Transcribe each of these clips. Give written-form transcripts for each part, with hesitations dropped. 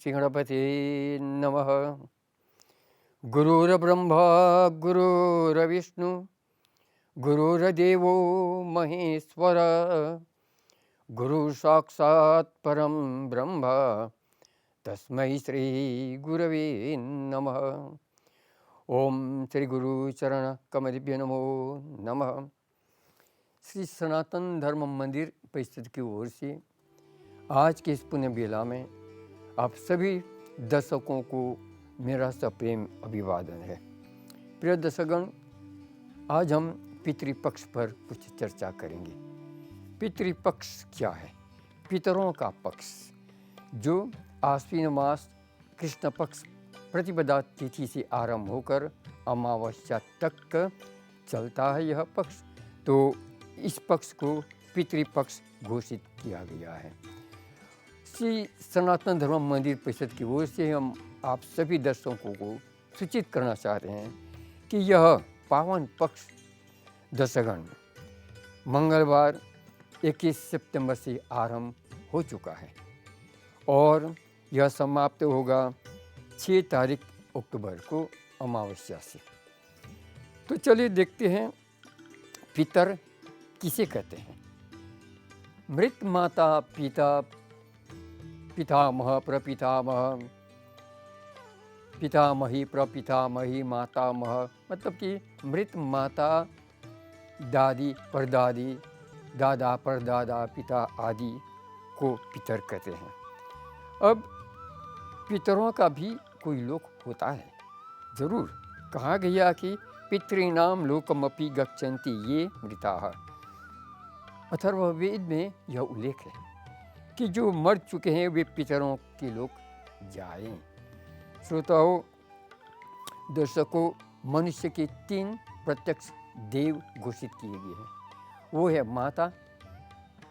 श्री गणपते नमः। गुरुर्ब्रह्मा गुरुर्विष्णु गुरुर्देवो महेश्वर गुरु साक्षात् परम ब्रह्म तस्मै श्री गुरवे नमः। ओम श्री गुरु चरण कमलभ्य नमो नमः। श्री सनातन धर्म मंदिर परिषद की ओर से आज के इस पुण्य बेला में आप सभी दर्शकों को मेरा सप्रेम अभिवादन है। प्रिय दर्शकगण, आज हम पितृपक्ष पर कुछ चर्चा करेंगे। पितृपक्ष क्या है? पितरों का पक्ष, जो आश्विन मास कृष्ण पक्ष प्रतिपदा तिथि से आरंभ होकर अमावस्या तक चलता है। यह पक्ष, तो इस पक्ष को पितृपक्ष घोषित किया गया है। श्री सनातन धर्म मंदिर परिषद की ओर से हम आप सभी दर्शकों को सूचित करना चाहते हैं कि यह पावन पक्ष दर्शकगण मंगलवार 21 सितंबर से आरंभ हो चुका है और यह समाप्त होगा 6 तारीख अक्टूबर को अमावस्या से। तो चलिए देखते हैं पितर किसे कहते हैं। मृत माता पिता पितामह प्रपितामह पितामही प्रपितामही मातामह, मतलब कि मृत माता, दादी परदादी, दादा परदादा, पिता आदि को पितर कहते हैं। अब पितरों का भी कोई लोक होता है जरूर। कहा गया कि पितॄणाम लोकमपि गच्छन्ति ये मृताः। अथर्ववेद में यह उल्लेख है कि जो मर चुके हैं वे पितरों के लोक जाएं। श्रोताओं, दर्शकों, मनुष्य के 3 प्रत्यक्ष देव घोषित किए गए हैं। वो है माता,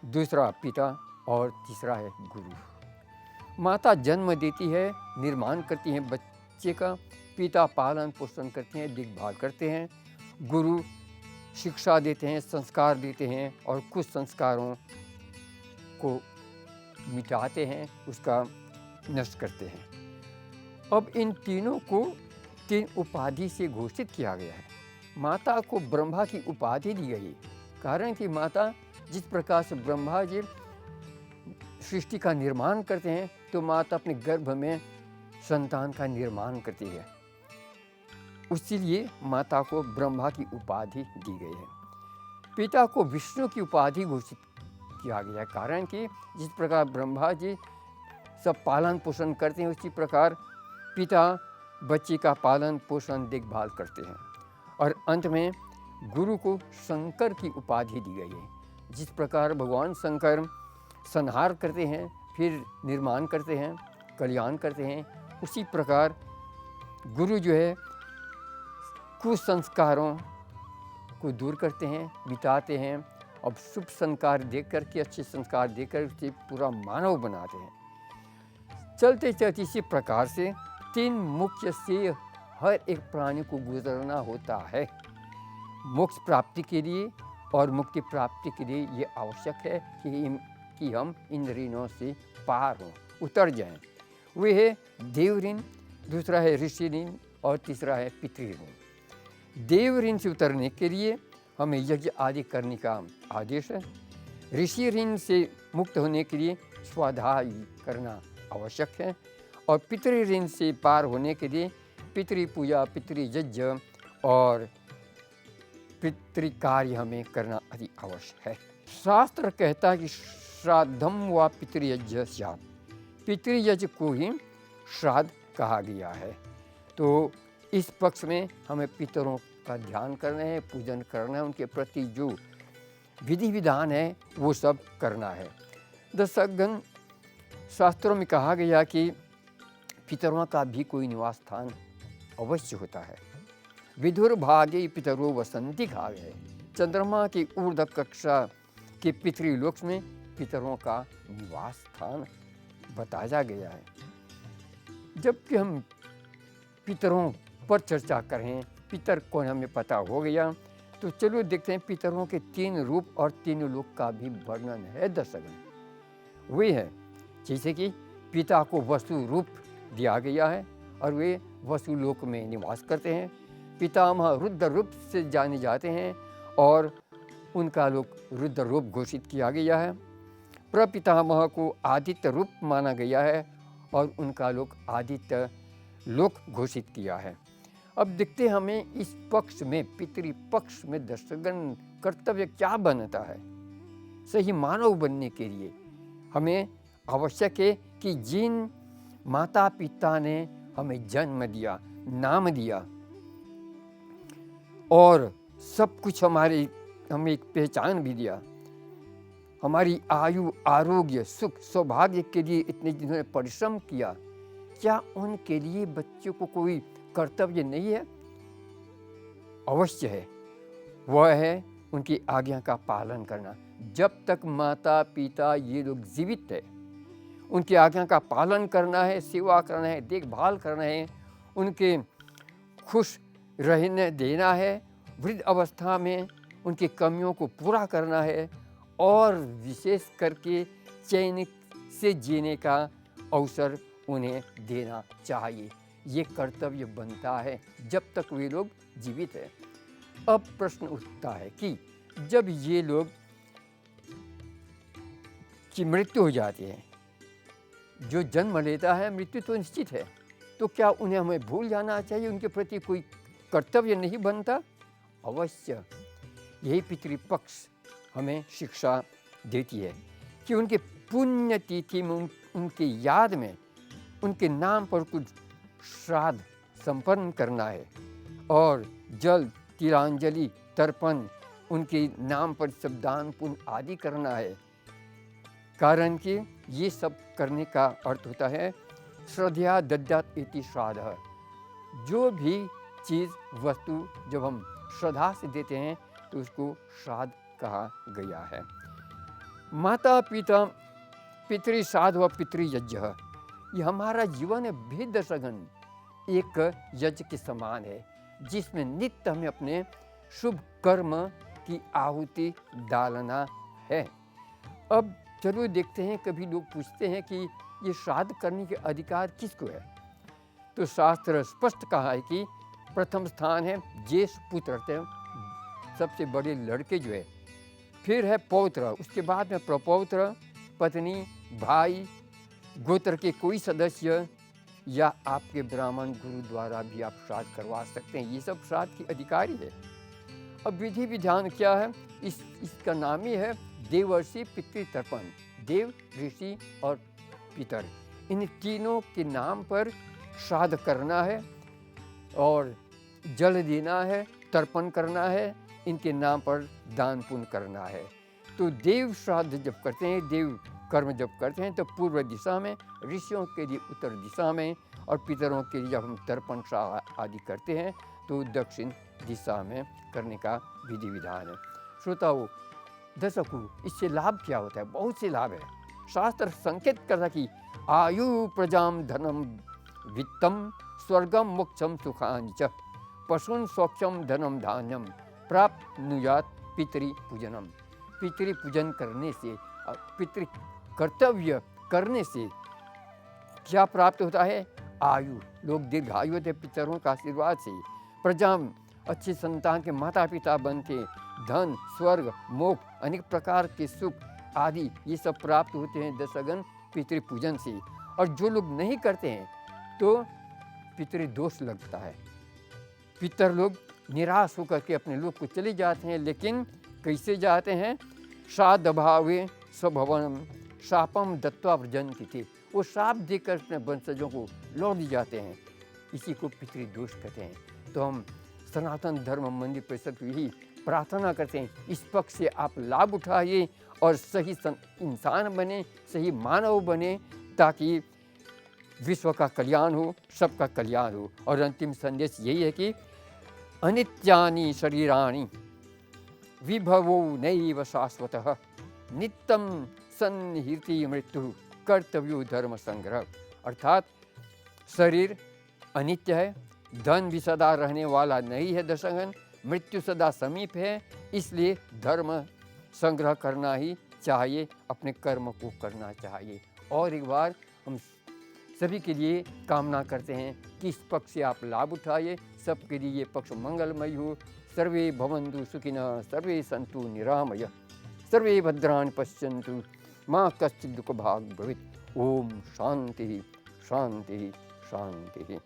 दूसरा पिता और तीसरा है गुरु। माता जन्म देती है, निर्माण करती है बच्चे का, पिता पालन पोषण करते हैं, देखभाल करते हैं, गुरु शिक्षा देते हैं, संस्कार देते हैं और कुछ संस्कारों को मिटाते हैं, उसका नष्ट करते हैं। अब इन तीनों को 3 उपाधि से घोषित किया गया है। माता को ब्रह्मा की उपाधि दी गई, कारण कि माता जिस प्रकार से ब्रह्मा जी सृष्टि का निर्माण करते हैं, तो माता अपने गर्भ में संतान का निर्माण करती है। इसीलिए माता को ब्रह्मा की उपाधि दी गई है। पिता को विष्णु की उपाधि घोषित किया गया है, कारण कि जिस प्रकार ब्रह्मा जी सब पालन पोषण करते हैं, उसी प्रकार पिता बच्चे का पालन पोषण देखभाल करते हैं। और अंत में गुरु को शंकर की उपाधि दी गई है। जिस प्रकार भगवान शंकर संहार करते हैं, फिर निर्माण करते हैं, कल्याण करते हैं, उसी प्रकार गुरु जो है कुसंस्कारों को दूर करते हैं, मिटाते हैं और शुभ संस्कार देकर के, अच्छे संस्कार देकर उसे पूरा मानव बनाते हैं। चलते चलते इसी प्रकार से 3 मुख्य से हर एक प्राणी को गुजरना होता है। मोक्ष प्राप्ति के लिए और मुक्ति प्राप्ति के लिए ये आवश्यक है कि हम इन ऋणों से पार हों, उतर जाएं। वे है देव ऋण, दूसरा है ऋषि ऋण और तीसरा है पितृ ऋण। देव ऋण से उतरने के लिए हमें यज्ञ आदि करने का आदेश है। ऋषि ऋण से मुक्त होने के लिए स्वाध्याय करना आवश्यक है और पितृ ऋण से पार होने के लिए पितृ पूजा, पितृ यज्ञ और पितृ कार्य हमें करना अति आवश्यक है। शास्त्र कहता है कि श्राद्धम व पितृयज्ञ स्यात्, पितृयज्ञ को ही श्राद्ध कहा गया है। तो इस पक्ष में हमें पितरों का ध्यान करना है, पूजन करना है, उनके प्रति जो विधि विधान है वो सब करना है। दर्शकगण, शास्त्रों में कहा गया कि पितरों का भी कोई निवास स्थान अवश्य होता है। विदुर भागे पितरो वसंती कहा गया। चंद्रमा की ऊर्ध्व कक्षा के पितृलोक में पितरों का निवास स्थान बताया गया है। जबकि हम पितरों पर चर्चा करें, पितर कौन हमें पता हो गया, तो चलो देखते हैं पितरों के 3 रूप और 3 लोक का भी वर्णन है दर्शक। वे है जैसे कि पिता को वसु रूप दिया गया है और वे वसुलोक में निवास करते हैं। पितामह रुद्र रूप से जाने जाते हैं और उनका लोक रुद्र रूप घोषित किया गया है। प्रपितामह को आदित्य रूप माना गया है और उनका लोक आदित्य लोक घोषित किया है। अब देखते हमें इस पक्ष में, पितृपक्ष में दर्शकगण कर्तव्य क्या बनता है। सही मानव बनने के लिए हमें आवश्यक है कि जिन माता पिता ने हमें जन्म दिया, नाम दिया और सब कुछ हमें एक पहचान भी दिया, हमारी आयु, आरोग्य, सुख, सौभाग्य के लिए इतने जिन्होंने परिश्रम किया, क्या उनके लिए बच्चों को कोई कर्तव्य नहीं है? अवश्य है। वह है उनकी आज्ञा का पालन करना। जब तक माता पिता ये लोग जीवित है, उनकी आज्ञा का पालन करना है, सेवा करना है, देखभाल करना है, उनके खुश रहने देना है, वृद्ध अवस्था में उनकी कमियों को पूरा करना है और विशेष करके चैन से जीने का अवसर उन्हें देना चाहिए। ये कर्तव्य बनता है जब तक वे लोग जीवित हैं। अब प्रश्न उठता है कि जब ये लोग की मृत्यु हो जाती है, जो जन्म लेता है मृत्यु तो निश्चित है, तो क्या उन्हें हमें भूल जाना चाहिए? उनके प्रति कोई कर्तव्य नहीं बनता? अवश्य। यही पितृपक्ष हमें शिक्षा देती है कि उनके पुण्यतिथि में उनके याद में उनके नाम पर कुछ श्राद्ध संपन्न करना है और जल, तिलांजलि, तर्पण, उनके नाम पर सब दान पुण्य आदि करना है। कारण कि ये सब करने का अर्थ होता है श्रद्धा दद्यात् इति श्राद्धः। जो भी चीज़, वस्तु जब हम श्रद्धा से देते हैं तो उसको श्राद्ध कहा गया है। माता पिता पितृश्राद्ध व पितृयज्ञ, ये हमारा जीवन है भेद सघन एक यज्ञ के समान है, जिसमें नित्य हमें अपने शुभ कर्म की आहुति डालना है। अब चलो देखते हैं, कभी लोग पूछते हैं कि ये श्राद्ध करने के अधिकार किसको है? तो शास्त्र स्पष्ट कहा है कि प्रथम स्थान है ज्येष्ठ पुत्र, सबसे बड़े लड़के जो है, फिर है पौत्र, उसके बाद में प्रपौत्र, पत्नी, भाई, गोत्र के कोई सदस्य या आपके ब्राह्मण गुरु द्वारा भी आप श्राद्ध करवा सकते हैं। ये सब श्राद्ध की अधिकारी है। अब विधि विधान क्या है? इसका नाम ही है देवर्षि पितृतर्पण। देव, ऋषि और पितर, इन तीनों के नाम पर श्राद्ध करना है और जल देना है, तर्पण करना है, इनके नाम पर दान पुण्य करना है। तो देव श्राद्ध जब करते हैं, देव कर्म जब करते हैं तो पूर्व दिशा में, ऋषियों के लिए उत्तर दिशा में और पितरों के लिए जब हम तर्पण श्राद्ध आदि करते हैं तो दक्षिण दिशा में करने का विधि विधान है। श्रोताओं, दर्शकों, इससे लाभ क्या होता है? बहुत से लाभ है। शास्त्र संकेत करता कि आयु प्रजाम धनम वित्तम स्वर्गम मोक्षम सुखानि च पशुन सौख्यम धनम धान्यम प्राप्नुयात् पितृपूजनम। पितृपूजन करने से, पितृ कर्तव्य करने से क्या प्राप्त होता है? आयु, लोग दीर्घायु होते पितरों का आशीर्वाद से। प्रजाम, अच्छे संतान के माता पिता बनते। धन, स्वर्ग, मोक्ष, अनेक प्रकार के सुख आदि ये सब प्राप्त होते हैं दशगन पितृपूजन से। और जो लोग नहीं करते हैं तो पितृदोष लगता है। पितर लोग निराश होकर के अपने लोग को चले जाते हैं, लेकिन कैसे जाते हैं? श्राद्ध भावे स्वभवनम शापम दत्वा व्रजन्ति थे। वो श्राप देकर अपने वंशजों को लौट जाते हैं। इसी को पितृदोष कहते हैं। तो हम सनातन धर्म मंदिर परिषद को यही प्रार्थना करते हैं, इस पक्ष से आप लाभ उठाइए और सही इंसान बने, सही मानव बने, ताकि विश्व का कल्याण हो, सबका कल्याण हो। और अंतिम संदेश यही है कि अनित्यानि शरीराणि विभवो नैव शाश्वतः नित्यं सन्निहिति मृत्यु कर्तव्यो धर्म संग्रह। अर्थात शरीर अनित्य है, धन भी सदा रहने वाला नहीं है दशगन, मृत्यु सदा समीप है, इसलिए धर्म संग्रह करना ही चाहिए, अपने कर्म को करना चाहिए। और एक बार हम सभी के लिए कामना करते हैं कि इस पक्ष से आप लाभ उठाइए, सबके लिए ये पक्ष मंगलमय हो। सर्वे भवन्तु सुखिनः, सर्वे सन्तु निरामयः, सर्वे भद्राणि पश्यन्तु, माँ कश्चित् दुःखभाग् भवेत्। ओम शांति शांति शांति।